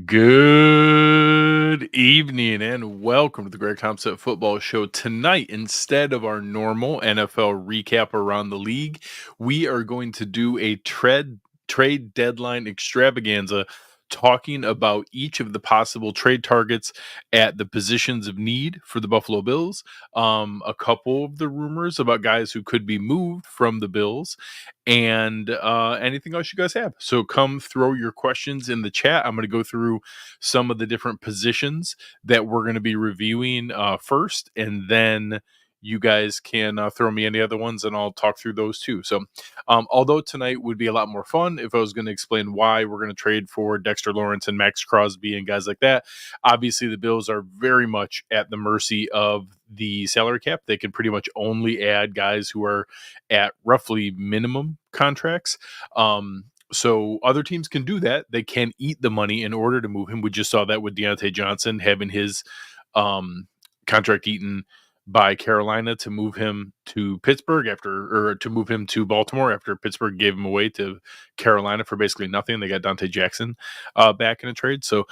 Good evening and welcome to the Greg Tompsett Football Show. Tonight, instead of our normal NFL recap around the league, we are going to do a trade deadline extravaganza talking about each of the possible trade targets at the positions of need for the Buffalo Bills, a couple of the rumors about guys who could be moved from the Bills, and anything else you guys have. So come throw your questions in the chat. I'm going to go through some of the different positions that we're going to be reviewing first, and then you guys can throw me any other ones and I'll talk through those too. So although tonight would be a lot more fun if I was going to explain why we're going to trade for Dexter Lawrence and Max Crosby and guys like that, obviously the Bills are very much at the mercy of the salary cap. They can pretty much only add guys who are at roughly minimum contracts. So other teams can do that. They can eat the money in order to move him. We just saw that with Deontay Johnson having his contract eaten by Carolina to move him to Pittsburgh or to move him to Baltimore after Pittsburgh gave him away to Carolina for basically nothing. They got Dante Jackson back in a trade. So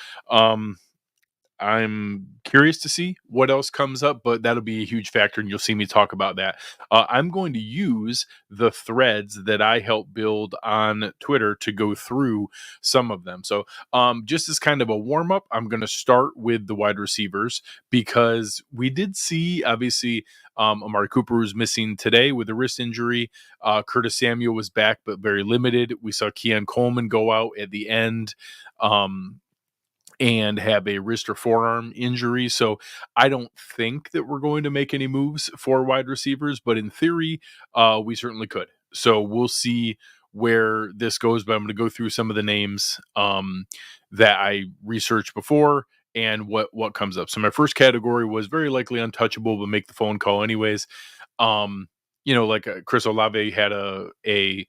I'm curious to see what else comes up, but that'll be a huge factor, and you'll see me talk about that. I'm going to use the threads that I helped build on Twitter to go through some of them. So, just as kind of a warm up, I'm going to start with the wide receivers because we did see, obviously, Amari Cooper was missing today with a wrist injury. Curtis Samuel was back, but very limited. We saw Keon Coleman go out at the end. And have a wrist or forearm injury. So I don't think that we're going to make any moves for wide receivers, but in theory, we certainly could. So we'll see where this goes, but I'm going to go through some of the names that I researched before and what comes up. So my first category was very likely untouchable, but make the phone call anyways. Like Chris Olave had a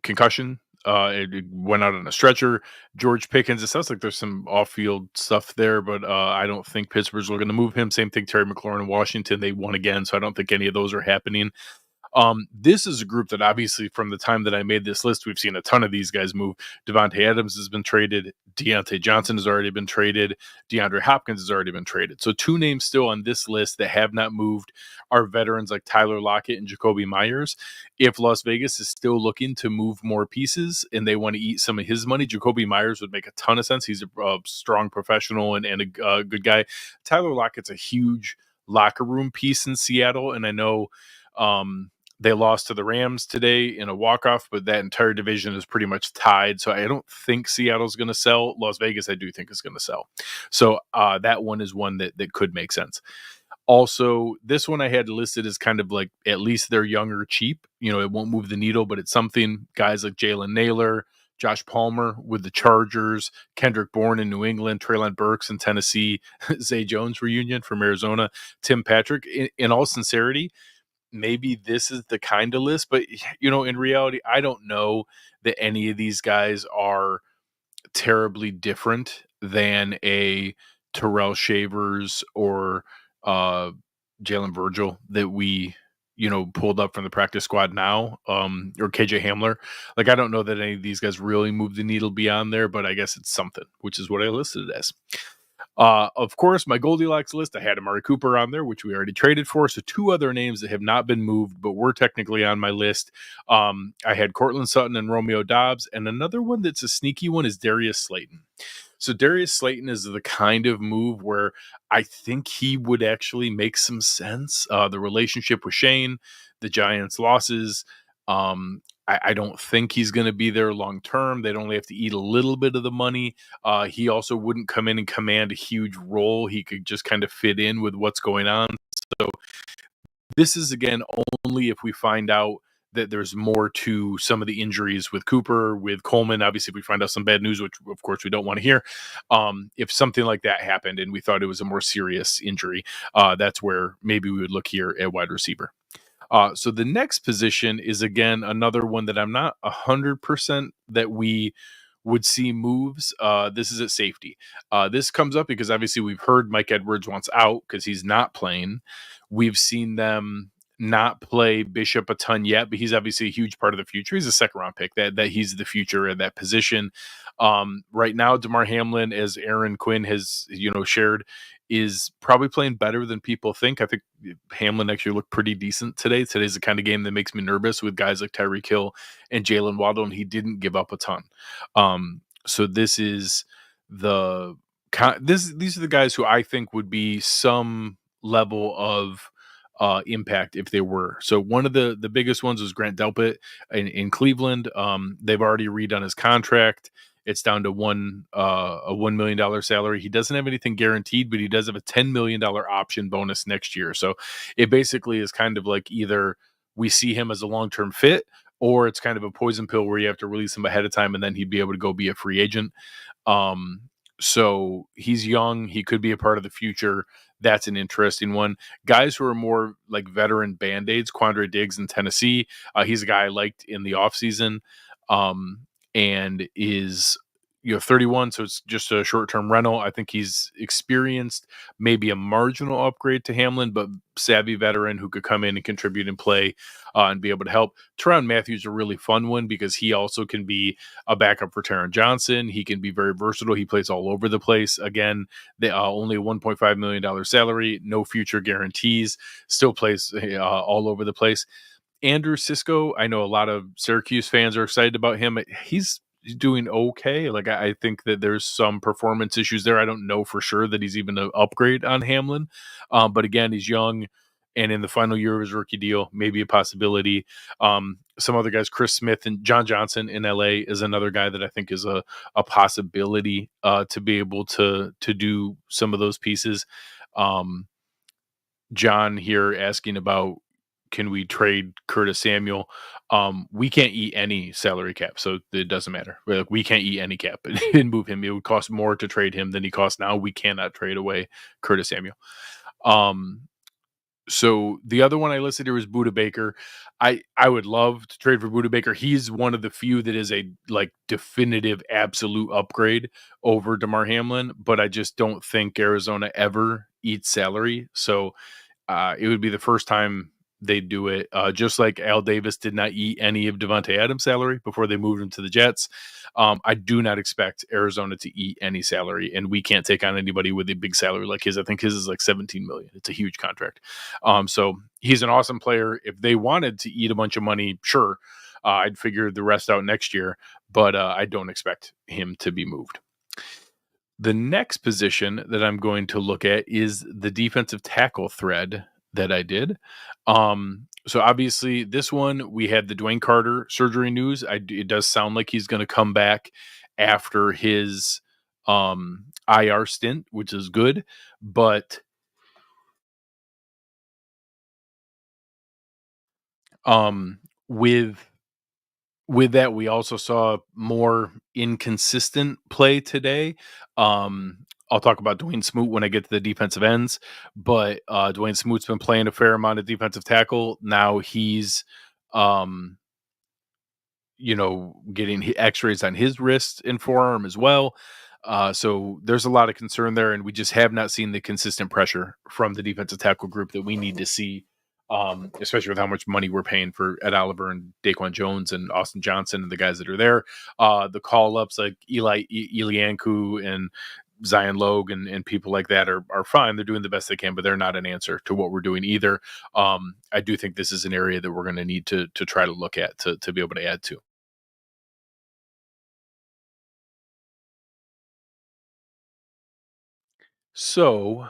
concussion. It went out on a stretcher. George Pickens, it sounds like there's some off-field stuff there, but I don't think Pittsburgh's looking to move him. Same thing, Terry McLaurin in Washington. They won again, so I don't think any of those are happening. This is a group that obviously from the time that I made this list, we've seen a ton of these guys move. Devontae Adams has been traded. Deontay Johnson has already been traded. DeAndre Hopkins has already been traded. So two names still on this list that have not moved are veterans like Tyler Lockett and Jacoby Myers. If Las Vegas is still looking to move more pieces and they want to eat some of his money, Jacoby Myers would make a ton of sense. He's a strong professional and a good guy. Tyler Lockett's a huge locker room piece in Seattle, and I know they lost to the Rams today in a walk-off, but that entire division is pretty much tied. So I don't think Seattle's going to sell. Las Vegas, I do think, is going to sell. So that one is one that could make sense. Also, this one I had listed as kind of like at least they're young or cheap. It won't move the needle, but it's something. Guys like Jalen Naylor, Josh Palmer with the Chargers, Kendrick Bourne in New England, Treylon Burks in Tennessee, Zay Jones reunion from Arizona, Tim Patrick. In all sincerity, maybe this is the kind of list, but in reality, I don't know that any of these guys are terribly different than a Terrell Shavers or Jalen Virgil that we pulled up from the practice squad now, or KJ Hamler. Like, I don't know that any of these guys really move the needle beyond there, but I guess it's something, which is what I listed it as. Of course, my Goldilocks list, I had Amari Cooper on there, which we already traded for. So two other names that have not been moved, but were technically on my list. I had Cortland Sutton and Romeo Doubs. And another one that's a sneaky one is Darius Slayton. So Darius Slayton is the kind of move where I think he would actually make some sense. The relationship with Shane, the Giants' losses, I don't think he's going to be there long term. They'd only have to eat a little bit of the money. He also wouldn't come in and command a huge role. He could just kind of fit in with what's going on. So this is, again, only if we find out that there's more to some of the injuries with Cooper, with Coleman. Obviously, if we find out some bad news, which of course we don't want to hear, if something like that happened and we thought it was a more serious injury, that's where maybe we would look here at wide receiver. So the next position is, again, another one that I'm not 100% that we would see moves. This is at safety. This comes up because obviously we've heard Mike Edwards wants out because he's not playing. We've seen them not play Bishop a ton yet, but he's obviously a huge part of the future. He's a second round pick. That he's the future at that position. Right now, Damar Hamlin, as Aaron Quinn has shared, is probably playing better than people think. I think Hamlin actually looked pretty decent today. Today's the kind of game that makes me nervous with guys like Tyreek Hill and Jalen Waddle, and he didn't give up a ton. So this is the these are the guys who I think would be some level of impact if they were. So one of the biggest ones was Grant Delpit in Cleveland. They've already redone his contract. It's down to a $1 million salary. He doesn't have anything guaranteed, but he does have a $10 million option bonus next year. So it basically is kind of like either we see him as a long-term fit, or it's kind of a poison pill where you have to release him ahead of time and then he'd be able to go be a free agent. Um, so he's young. He could be a part of the future. That's an interesting one. Guys who are more like veteran band-aids, Quandre Diggs in Tennessee. He's a guy I liked in the offseason, and is 31, so it's just a short-term rental. I think he's experienced, maybe a marginal upgrade to Hamlin, but savvy veteran who could come in and contribute and play and be able to help. Tyrann Mathieu is a really fun one because he also can be a backup for Taron Johnson. He can be very versatile. He plays all over the place. Again, they only a $1.5 million salary, no future guarantees, still plays all over the place. Andrew Cisco, I know a lot of Syracuse fans are excited about him. He's doing okay. Like I think that there's some performance issues there. I don't know for sure that he's even an upgrade on Hamlin, but again, he's young and in the final year of his rookie deal, maybe a possibility. Some other guys, Chris Smith and John Johnson in LA is another guy that I think is a possibility to be able to do some of those pieces. John here asking about, can we trade Curtis Samuel? We can't eat any salary cap, so it doesn't matter. We can't eat any cap and move him. It would cost more to trade him than he costs now. We cannot trade away Curtis Samuel. So the other one I listed here was Buda Baker. I would love to trade for Buda Baker. He's one of the few that is a like definitive absolute upgrade over DeMar Hamlin, but I just don't think Arizona ever eats salary. So it would be the first time they do it. Just like Al Davis did not eat any of Devontae Adams' salary before they moved him to the Jets. I do not expect Arizona to eat any salary, and we can't take on anybody with a big salary like his. I think his is like $17 million. It's a huge contract. So he's an awesome player. If they wanted to eat a bunch of money, sure, I'd figure the rest out next year, but I don't expect him to be moved. The next position that I'm going to look at is the defensive tackle thread that I did. So obviously this one, we had the Dwayne Carter surgery news. It does sound like he's going to come back after his IR stint, which is good, but with that, we also saw more inconsistent play today. I'll talk about Dwayne Smoot when I get to the defensive ends, but Dwayne Smoot's been playing a fair amount of defensive tackle. Now he's, getting x-rays on his wrist and forearm as well. So there's a lot of concern there, and we just have not seen the consistent pressure from the defensive tackle group that we need to see, especially with how much money we're paying for Ed Oliver and Daquan Jones and Austin Johnson and the guys that are there. The call-ups like Elianku and Zion Logue and people like that are fine. They're doing the best they can, but they're not an answer to what we're doing either. I do think this is an area that we're going to need to try to look at to be able to add to. So,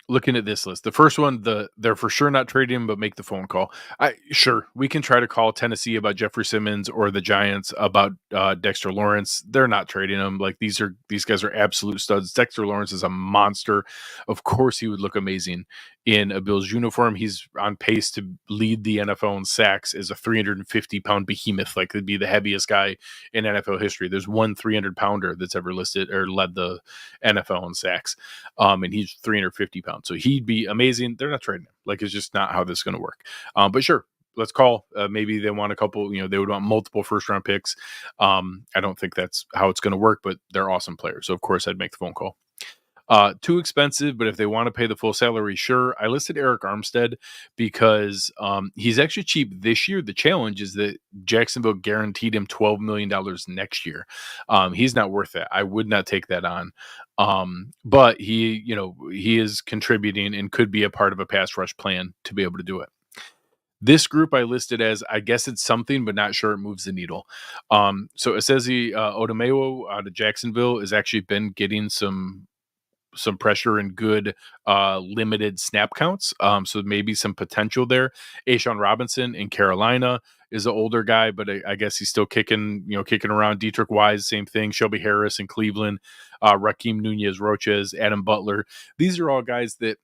looking at this list, the first one, they're for sure not trading him, but make the phone call. Sure, we can try to call Tennessee about Jeffrey Simmons or the Giants about Dexter Lawrence. They're not trading him. Like these guys are absolute studs. Dexter Lawrence is a monster. Of course, he would look amazing in a Bills uniform. He's on pace to lead the NFL in sacks as a 350-pound behemoth. Like, he'd be the heaviest guy in NFL history. There's one 300-pounder that's ever listed or led the NFL in sacks. And he's 350 pounds. So he'd be amazing. They're not trading him. Like, it's just not how this is going to work. But sure, let's call. Maybe they want a couple, they would want multiple first round picks. I don't think that's how it's going to work, but they're awesome players. So, of course, I'd make the phone call. Too expensive, but if they want to pay the full salary, sure. I listed Eric Armstead because he's actually cheap this year. The challenge is that Jacksonville guaranteed him $12 million next year. He's not worth that. I would not take that on. But he is contributing and could be a part of a pass rush plan to be able to do it. This group I listed as, I guess it's something, but not sure it moves the needle. So Esezi Odomeo out of Jacksonville has actually been getting some pressure and good limited snap counts. So maybe some potential there. Ashawn Robinson in Carolina is an older guy, but I guess he's still kicking around. Dietrich Wise, same thing. Shelby Harris in Cleveland, Raheem Nunez Roches, Adam Butler. These are all guys that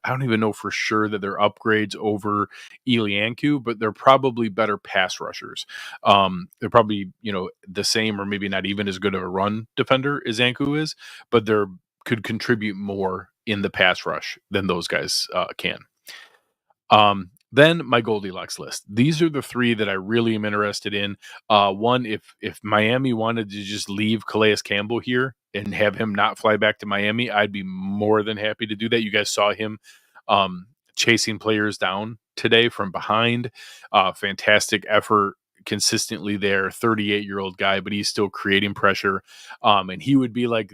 I don't even know for sure that they're upgrades over Elianku, but they're probably better pass rushers. They're probably, the same or maybe not even as good of a run defender as Anku is, but they're could contribute more in the pass rush than those guys can. Then my Goldilocks list. These are the three that I really am interested in. One, if Miami wanted to just leave Calais Campbell here and have him not fly back to Miami, I'd be more than happy to do that. You guys saw him chasing players down today from behind. Fantastic effort consistently there. 38-year-old guy, but he's still creating pressure. And he would be like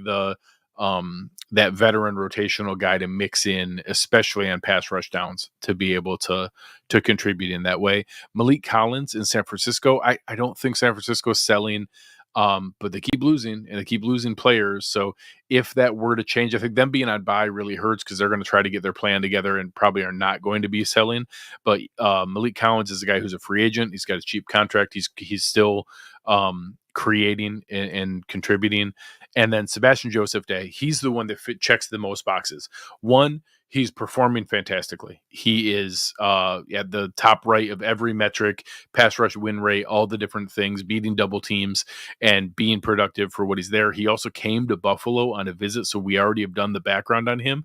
that veteran rotational guy to mix in, especially on pass rush downs, to be able to contribute in that way. Malik Collins in San Francisco. I don't think San Francisco is selling, but they keep losing and they keep losing players. So if that were to change, I think them being on bye really hurts because they're going to try to get their plan together and probably are not going to be selling. But Malik Collins is a guy who's a free agent. He's got a cheap contract. He's still creating and contributing. And then Sebastian Joseph Day, he's the one that checks the most boxes. One, he's performing fantastically. He is at the top right of every metric, pass rush win rate, all the different things, beating double teams and being productive for what he's there. He also came to Buffalo on a visit, so we already have done the background on him.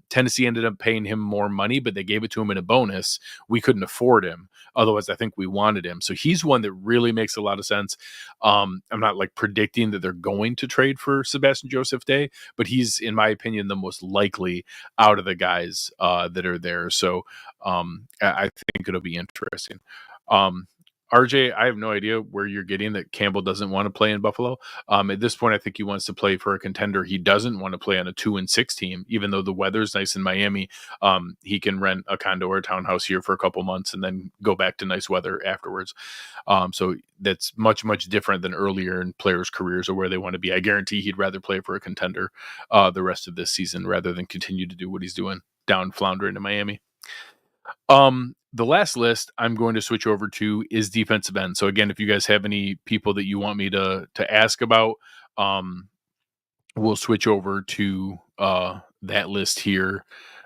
Tennessee ended up paying him more money, but they gave it to him in a bonus. We couldn't afford him. Otherwise, I think we wanted him. So he's one that really makes a lot of sense. I'm not like predicting that they're going to trade for Sebastian Joseph Day, but he's, in my opinion, the most likely out of the guys that are there. So I think it'll be interesting. RJ, I have no idea where you're getting that Campbell doesn't want to play in Buffalo. At this point, I think he wants to play for a contender. He doesn't want to play on a 2-6 team, even though the weather's nice in Miami. He can rent a condo or a townhouse here for a couple months and then go back to nice weather afterwards. So that's much, much different than earlier in players' careers or where they want to be. I guarantee he'd rather play for a contender the rest of this season rather than continue to do what he's doing down floundering in Miami. The last list I'm going to switch over to is defensive end. So again, if you guys have any people that you want me to ask about, we'll switch over to that list here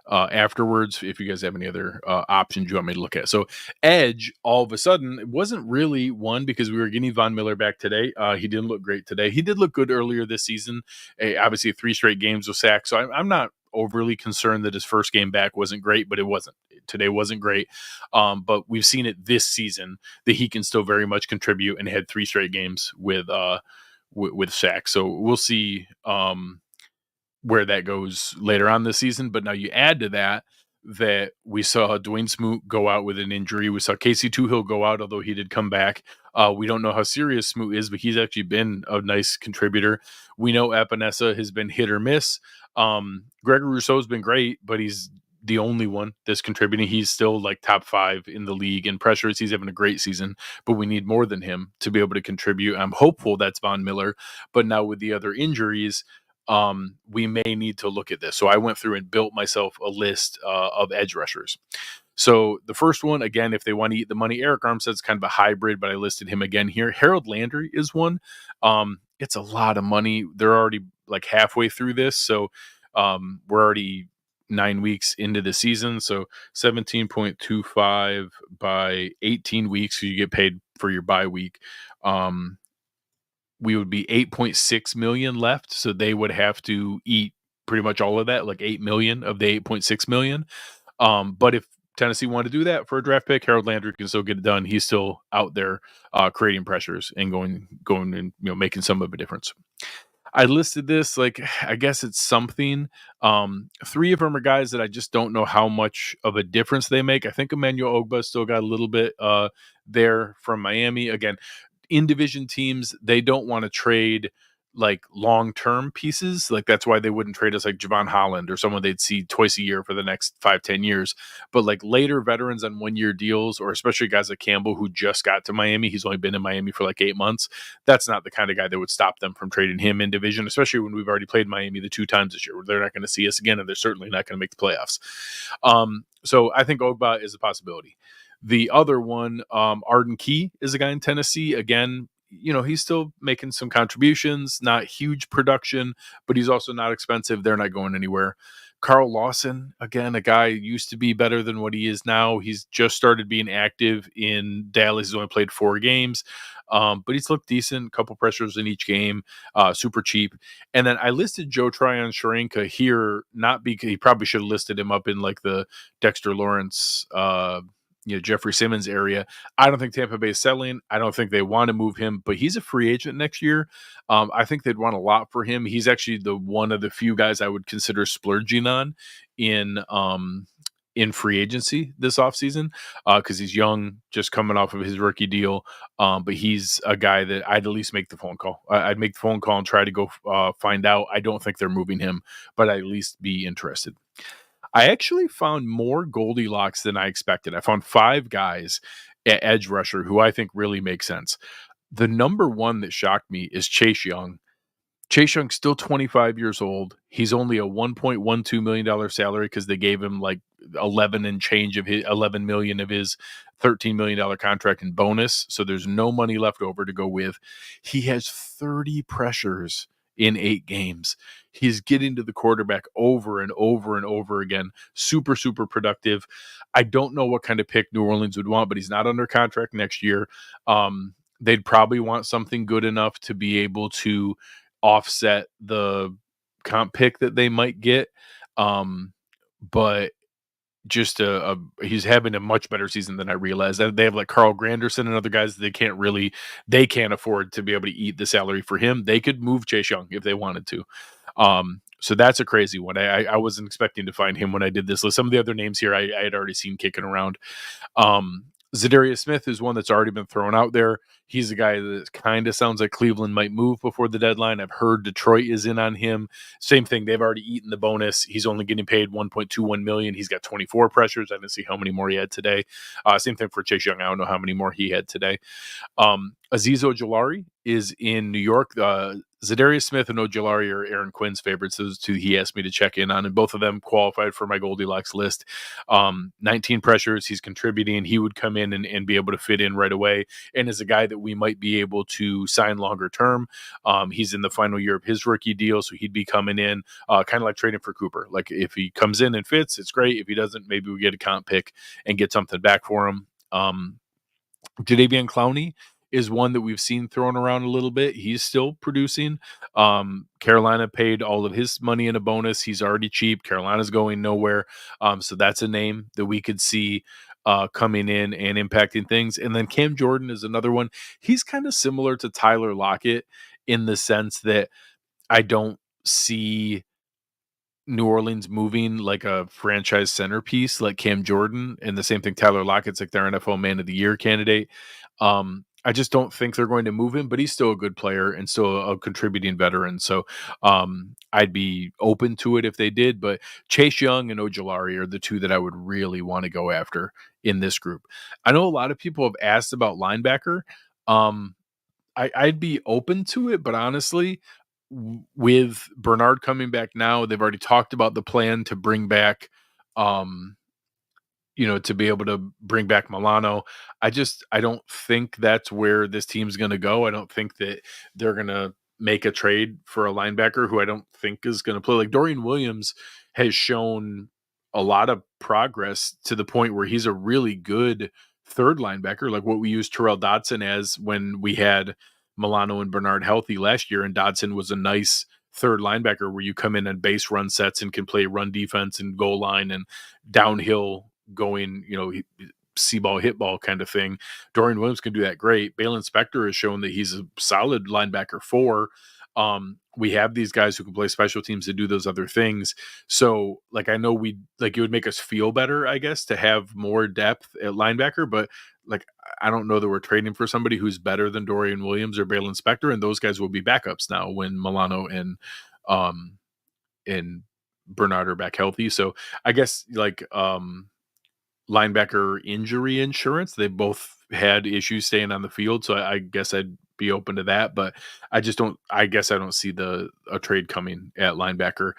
afterwards. If you guys have any other options you want me to look at. So edge, all of a sudden, it wasn't really one because we were getting Von Miller back today. He didn't look great today. He did look good earlier this season. Obviously 3 straight games with sacks. So I'm not overly concerned that his first game back wasn't great, but it wasn't. Today wasn't great. But we've seen it this season that he can still very much contribute and had 3 straight games with sacks. So we'll see where that goes later on this season. But now you add to that we saw Dwayne Smoot go out with an injury. We saw Casey Toohill go out, although he did come back. We don't know how serious Smoot is, but he's actually been a nice contributor. We know Epinesa has been hit or miss. Gregory Rousseau's been great, but he's the only one that's contributing. He's still like top 5 in the league in pressures. He's having a great season, but we need more than him to be able to contribute. I'm hopeful that's Von Miller, but now with the other injuries, we may need to look at this. So I went through and built myself a list of edge rushers. So the first one, again, if they want to eat the money, Eric Armstead's kind of a hybrid, but I listed him again here. Harold Landry is one. It's a lot of money. They're already like halfway through this. So we're already 9 weeks into the season. So 17.25 by 18 weeks. So you get paid for your bye week. We would be 8.6 million left. So they would have to eat pretty much all of that, like 8 million of the 8.6 million. But if Tennessee wanted to do that for a draft pick, Harold Landry can still get it done. He's still out there creating pressures and going and making some of a difference. I listed this like I guess it's something. Three of them are guys that I just don't know how much of a difference they make. I think Emmanuel Ogba still got a little bit there from Miami. Again, in division teams, they don't want to trade like long-term pieces. Like that's why they wouldn't trade us like Javon Holland or someone they'd see twice a year for the next 5, 10 years. But like later veterans on 1 year deals, or especially guys like Campbell who just got to Miami, he's only been in Miami for like 8 months. That's not the kind of guy that would stop them from trading him in division, especially when we've already played Miami the 2 times this year. They're not going to see us again, and they're certainly not going to make the playoffs. So I think Ogba is a possibility. The other one, Arden Key, is a guy in Tennessee. Again, he's still making some contributions, not huge production, but he's also not expensive. They're not going anywhere. Carl Lawson, again, a guy used to be better than what he is now. He's just started being active in Dallas. He's only played 4 games, but he's looked decent. Couple pressures in each game, super cheap. And then I listed Joe Tryon Sharenka here, not because he probably should have listed him up in like the Dexter Lawrence, Jeffrey Simmons area. I don't think Tampa Bay is selling. I don't think they want to move him, but he's a free agent next year. I think they'd want a lot for him. He's actually the one of the few guys I would consider splurging on in in free agency this offseason because he's young, just coming off of his rookie deal. But he's a guy that I'd at least make the phone call. I'd make the phone call and try to go find out. I don't think they're moving him, but I'd at least be interested. I actually found more Goldilocks than I expected. I found 5 guys at edge rusher who I think really make sense. The number one that shocked me is Chase Young. Chase Young's still 25 years old. He's only a $1.12 million salary because they gave him like 11 and change of his 11 million of his $13 million contract and bonus. So there's no money left over to go with. He has 30 pressures in 8 games. He's getting to the quarterback over and over and over again. Super, super productive. I don't know what kind of pick New Orleans would want, but he's not under contract next year. They'd probably want something good enough to be able to offset the comp pick that they might get. But just he's having a much better season than I realized. They have like Carl Granderson and other guys they can't afford to be able to eat the salary for him. They could move Chase Young if they wanted to. So that's a crazy one. I wasn't expecting to find him when I did this list. Some of the other names here I had already seen kicking around. Zadarius Smith is one that's already been thrown out there. He's a guy that kind of sounds like Cleveland might move before the deadline. I've heard Detroit is in on him. Same thing. They've already eaten the bonus. He's only getting paid $1.21 million. He's got 24 pressures. I didn't see how many more he had today. Same thing for Chase Young. I don't know how many more he had today. Azeez Ojulari is in New York. Zadarius Smith and Ojulari are Aaron Quinn's favorites. Those two he asked me to check in on, and both of them qualified for my Goldilocks list. 19 pressures. He's contributing. He would come in and be able to fit in right away, and is a guy that we might be able to sign longer term. He's in the final year of his rookie deal, so he'd be coming in kind of like trading for Cooper. Like if he comes in and fits, it's great. If he doesn't, maybe we get a comp pick and get something back for him. Jadeveon Clowney is one that we've seen thrown around a little bit. He's still producing. Carolina paid all of his money in a bonus. He's already cheap. Carolina's going nowhere. So that's a name that we could see coming in and impacting things. And then Cam Jordan is another one. He's kind of similar to Tyler Lockett in the sense that I don't see New Orleans moving like a franchise centerpiece like Cam Jordan, and the same thing, Tyler Lockett's like their NFL Man of the Year candidate. I just don't think they're going to move him, but he's still a good player and still a contributing veteran. So I'd be open to it if they did. But Chase Young and Ojulari are the two that I would really want to go after in this group. I know a lot of people have asked about linebacker. I'd be open to it, but honestly, with Bernard coming back now, they've already talked about the plan to bring back, to be able to bring back Milano. I don't think that's where this team's going to go. I don't think that they're going to make a trade for a linebacker who I don't think is going to play. Like Dorian Williams has shown a lot of progress to the point where he's a really good third linebacker, like what we used Terrell Dodson as when we had Milano and Bernard healthy last year. And Dodson was a nice third linebacker where you come in and base run sets and can play run defense and goal line and downhill going, see ball, hit ball kind of thing. Dorian Williams can do that great. Balin Spector has shown that he's a solid linebacker 4. We have these guys who can play special teams to do those other things. So, like, I know we like it would make us feel better, I guess, to have more depth at linebacker, but like I don't know that we're trading for somebody who's better than Dorian Williams or Balin Spector, and those guys will be backups now when Milano um and Bernard are back healthy. So I guess linebacker injury insurance. They both had issues staying on the field, so I guess I'd be open to that. But I just don't. I guess I don't see the a trade coming at linebacker.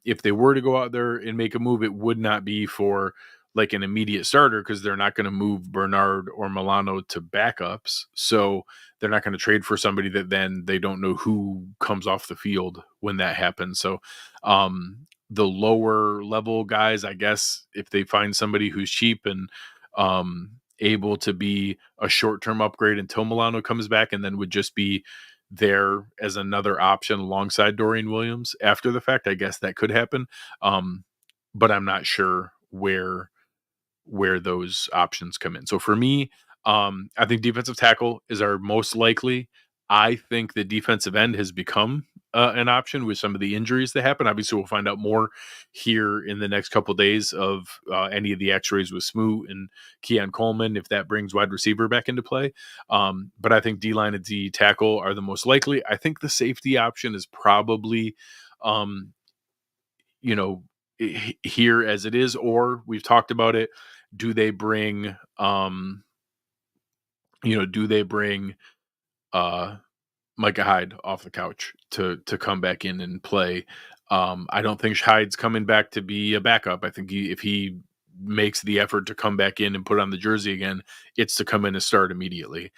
If they were to go out there and make a move, it would not be for like an immediate starter because they're not going to move Bernard or Milano to backups. So they're not going to trade for somebody that then they don't know who comes off the field when that happens. So the lower level guys, I guess, if they find somebody who's cheap and able to be a short term upgrade until Milano comes back, and then would just be there as another option alongside Dorian Williams after the fact, I guess that could happen. But I'm not sure where those options come in. So for me, I think defensive tackle is our most likely. I think the defensive end has become an option with some of the injuries that happen. Obviously, we'll find out more here in the next couple of days of any of the X-rays with Smoot and Keon Coleman if that brings wide receiver back into play. But I think D-line and D tackle are the most likely. I think the safety option is probably, um, you know, here as it is, or we've talked about it. Do they bring, do they bring uh, Micah Hyde off the couch to come back in and play? I don't think Hyde's coming back to be a backup. I think if he makes the effort to come back in and put on the jersey again, it's to come in and start immediately.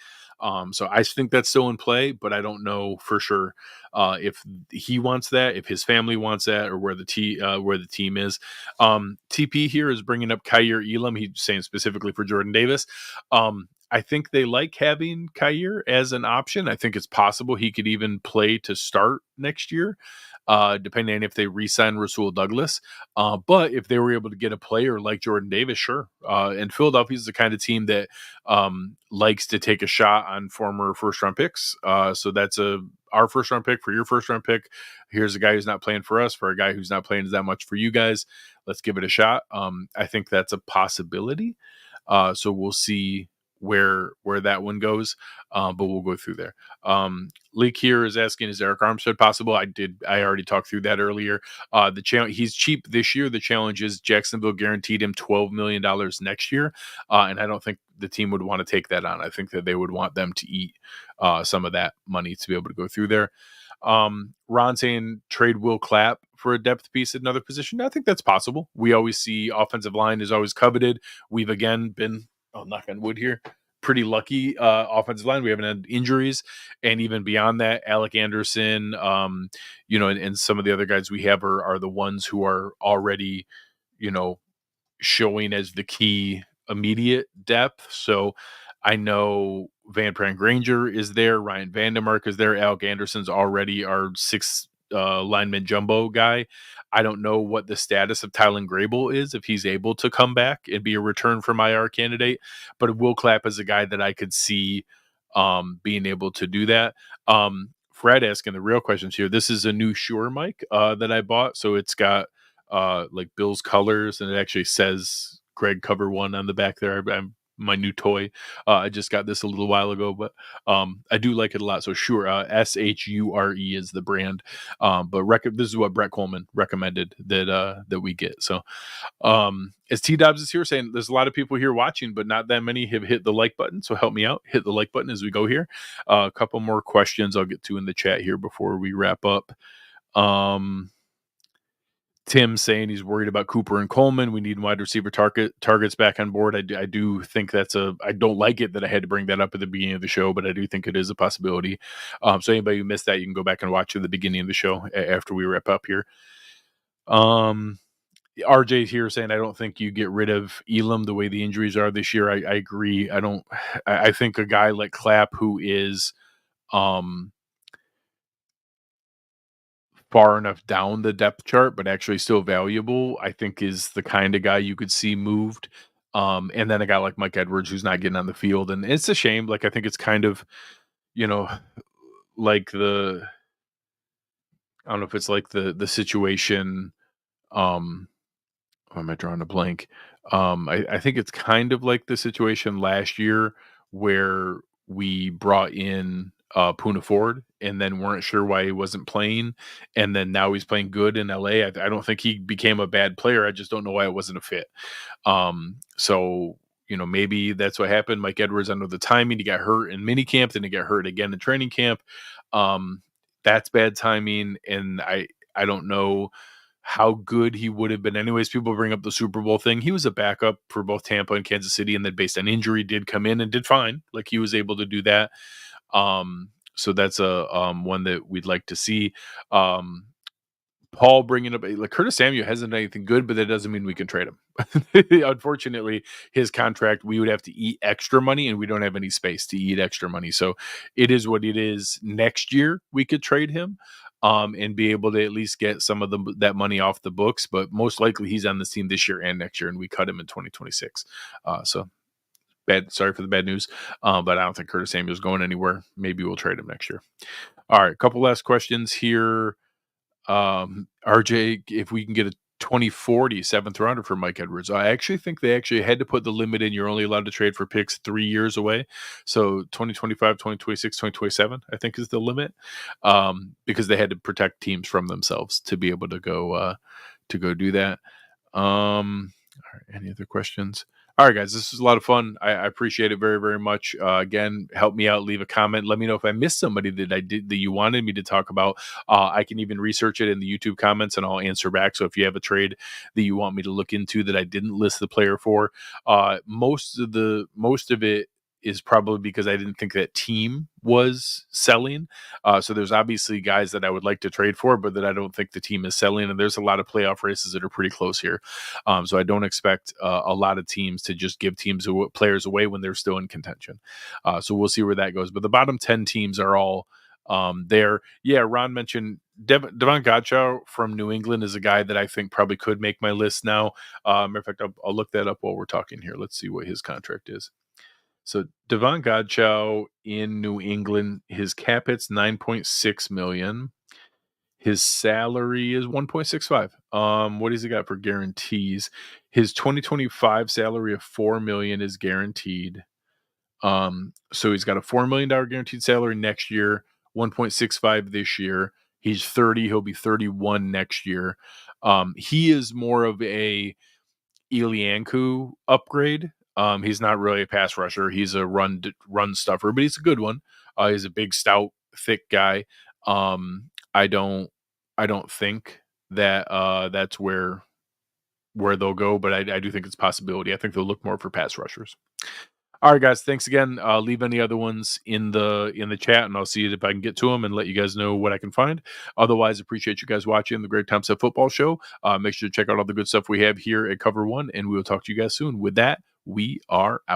So I think that's still in play, but I don't know for sure if he wants that, if his family wants that, or where the team is. TP here is bringing up Kyer Elam. He's saying specifically for Jordan Davis. I think they like having Kyer as an option. I think it's possible he could even play to start next year, depending on if they re-sign Rasul Douglas. But if they were able to get a player like Jordan Davis, sure. And Philadelphia is the kind of team that likes to take a shot on former first-round picks. So that's our first-round pick for your first-round pick. Here's a guy who's not playing for us, for a guy who's not playing that much for you guys. Let's give it a shot. I think that's a possibility. So we'll see where that one goes, but we'll go through there. Leak here is asking, is Eric Armstead possible? I already talked through that earlier. The challenge, he's cheap this year. The challenge is Jacksonville guaranteed him $12 million next year, and I don't think the team would want to take that on. I think that they would want them to eat some of that money to be able to go through there. Ron saying trade Will Clapp for a depth piece at another position. I think that's possible. We always see offensive line is always coveted. We've again been, knock on wood here, pretty lucky offensive line. We haven't had injuries, and even beyond that, Alec Anderson, and some of the other guys we have are the ones who are already, showing as the key immediate depth. So I know Van Pran Granger is there, Ryan Vandermark is there, Alec Anderson's already our sixth lineman jumbo guy. I don't know what the status of Tylen Grable is, if he's able to come back and be a return from IR candidate. But Will Clapp is a guy that I could see being able to do that. Fred asking the real questions here. This is a new Shure mic that I bought. So it's got like Bill's colors, and it actually says Greg Cover One on the back there. I'm my new toy. I just got this a little while ago, but I do like it a lot. So Shure, Shure is the brand. But this is what Brett Coleman recommended that we get. So as T Dobbs is here saying, there's a lot of people here watching, but not that many have hit the like button. So help me out, hit the like button as we go here. A couple more questions I'll get to in the chat here before we wrap up. Tim saying he's worried about Cooper and Coleman. We need wide receiver targets back on board. I do think I don't like it that I had to bring that up at the beginning of the show, but I do think it is a possibility. So anybody who missed that, you can go back and watch at the beginning of the show after we wrap up here. RJ here saying, I don't think you get rid of Elam the way the injuries are this year. I agree. I think a guy like Clapp, who is, far enough down the depth chart, but actually still valuable, I think is the kind of guy you could see moved. And then a guy like Mike Edwards, who's not getting on the field. And it's a shame. Like, I think it's kind of, like I don't know if it's like the situation. Um, Why am I drawing a blank? I think it's kind of like the situation last year where we brought in Puna Ford and then weren't sure why he wasn't playing, and then now he's playing good in LA. I don't think he became a bad player. I just don't know why it wasn't a fit. So maybe that's what happened. Mike Edwards, I know the timing. He got hurt in minicamp, then he got hurt again in training camp. Um, that's bad timing, and I don't know how good he would have been. Anyways, people bring up the Super Bowl thing. He was a backup for both Tampa and Kansas City, and then based on injury, did come in and did fine. Like he was able to do that. So that's a one that we'd like to see. Um, Paul bringing up like Curtis Samuel hasn't done anything good, but that doesn't mean we can trade him. Unfortunately, his contract, we would have to eat extra money, and we don't have any space to eat extra money. So it is what it is. Next year, we could trade him and be able to at least get some of that money off the books. But most likely, he's on this team this year and next year, and we cut him in 2026. So bad. Sorry for the bad news, but I don't think Curtis Samuel's going anywhere. Maybe we'll trade him next year. All right, a couple last questions here. RJ, if we can get a 2040 seventh rounder for Mike Edwards. I actually think they actually had to put the limit in. You're only allowed to trade for picks 3 years away. So 2025, 2026, 2027, I think is the limit. Because they had to protect teams from themselves to be able to go do that. All right, any other questions? All right, guys, this was a lot of fun. I appreciate it very, very much. Again, help me out. Leave a comment. Let me know if I missed somebody that you wanted me to talk about. I can even research it in the YouTube comments, and I'll answer back. So if you have a trade that you want me to look into that I didn't list the player for, most of it is probably because I didn't think that team was selling. So there's obviously guys that I would like to trade for, but that I don't think the team is selling. And there's a lot of playoff races that are pretty close here. So I don't expect a lot of teams to just give players away when they're still in contention. So we'll see where that goes. But the bottom 10 teams are all there. Yeah, Ron mentioned Devon Godchaux from New England is a guy that I think probably could make my list now. Matter of fact, I'll look that up while we're talking here. Let's see what his contract is. So Devon Godchaux in New England, his cap hit's $9.6 million. His salary is 1.65. What has he got for guarantees? His 2025 salary of $4 million is guaranteed. So he's got a $4 million guaranteed salary next year, 1.65 this year. He's 30. He'll be 31 next year. He is more of a Ilianku upgrade. He's not really a pass rusher. He's a run stuffer, but he's a good one. He's a big, stout, thick guy. I don't think that that's where they'll go, but I do think it's a possibility. I think they'll look more for pass rushers. All right, guys. Thanks again. Leave any other ones in the chat, and I'll see if I can get to them and let you guys know what I can find. Otherwise, appreciate you guys watching the Greg Tompsett Football Show. Make sure to check out all the good stuff we have here at Cover One, and we will talk to you guys soon. With that, we are out.